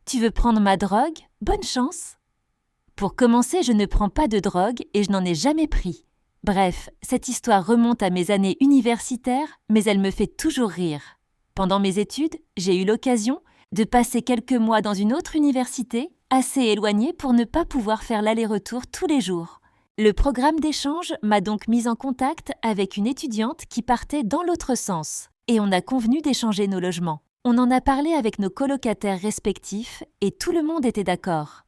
Tu veux prendre ma drogue? Bonne chance! Pour commencer, je ne prends pas de drogue et je n'en ai jamais pris. Bref, cette histoire remonte à mes années universitaires, mais elle me fait toujours rire. Pendant mes études, j'ai eu l'occasion de passer quelques mois dans une autre université, assez éloignée pour ne pas pouvoir faire l'aller-retour tous les jours. Le programme d'échange m'a donc mise en contact avec une étudiante qui partait dans l'autre sens, et on a convenu d'échanger nos logements. On en a parlé avec nos colocataires respectifs et tout le monde était d'accord.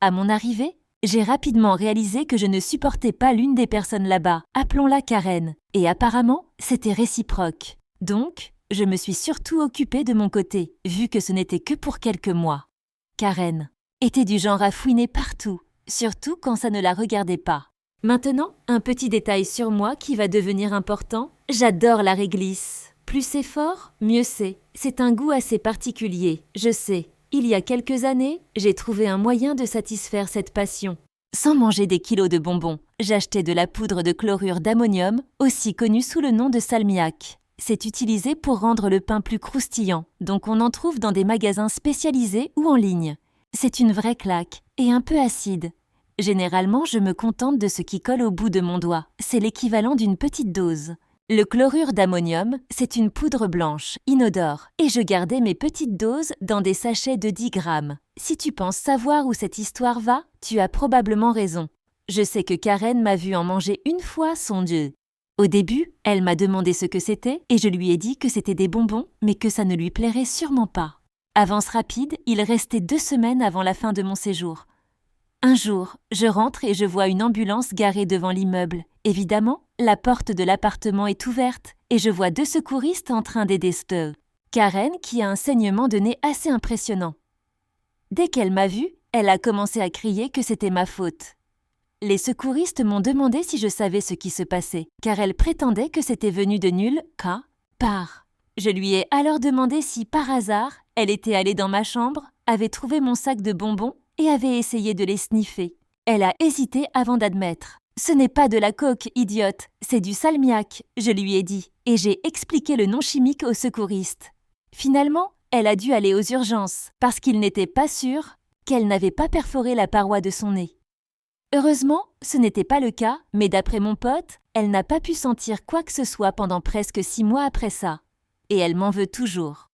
À mon arrivée, j'ai rapidement réalisé que je ne supportais pas l'une des personnes là-bas, appelons-la Karen, et apparemment, c'était réciproque. Donc, je me suis surtout occupée de mon côté, vu que ce n'était que pour quelques mois. Karen était du genre à fouiner partout, surtout quand ça ne la regardait pas. Maintenant, un petit détail sur moi qui va devenir important, j'adore la réglisse. Plus c'est fort, mieux c'est. C'est un goût assez particulier, je sais. Il y a quelques années, j'ai trouvé un moyen de satisfaire cette passion. Sans manger des kilos de bonbons, j'achetais de la poudre de chlorure d'ammonium, aussi connue sous le nom de salmiaque. C'est utilisé pour rendre le pain plus croustillant, donc on en trouve dans des magasins spécialisés ou en ligne. C'est une vraie claque et un peu acide. Généralement, je me contente de ce qui colle au bout de mon doigt. C'est l'équivalent d'une petite dose. Le chlorure d'ammonium, c'est une poudre blanche, inodore, et je gardais mes petites doses dans des sachets de 10 grammes. Si tu penses savoir où cette histoire va, tu as probablement raison. Je sais que Karen m'a vu en manger une fois, son Dieu. Au début, elle m'a demandé ce que c'était, et je lui ai dit que c'était des bonbons, mais que ça ne lui plairait sûrement pas. Avance rapide, il restait 2 semaines avant la fin de mon séjour. Un jour, je rentre et je vois une ambulance garée devant l'immeuble. Évidemment, la porte de l'appartement est ouverte et je vois 2 secouristes en train d'aider Stowe. Karen, qui a un saignement de nez assez impressionnant. Dès qu'elle m'a vue, elle a commencé à crier que c'était ma faute. Les secouristes m'ont demandé si je savais ce qui se passait, car elle prétendait que c'était venu de nulle part. Je lui ai alors demandé si, par hasard, elle était allée dans ma chambre, avait trouvé mon sac de bonbons et avait essayé de les sniffer. Elle a hésité avant d'admettre. « Ce n'est pas de la coke, idiote, c'est du salmiaque », je lui ai dit, et j'ai expliqué le nom chimique aux secouristes. Finalement, elle a dû aller aux urgences, parce qu'ils n'étaient pas sûrs qu'elle n'avait pas perforé la paroi de son nez. Heureusement, ce n'était pas le cas, mais d'après mon pote, elle n'a pas pu sentir quoi que ce soit pendant presque 6 mois après ça. Et elle m'en veut toujours.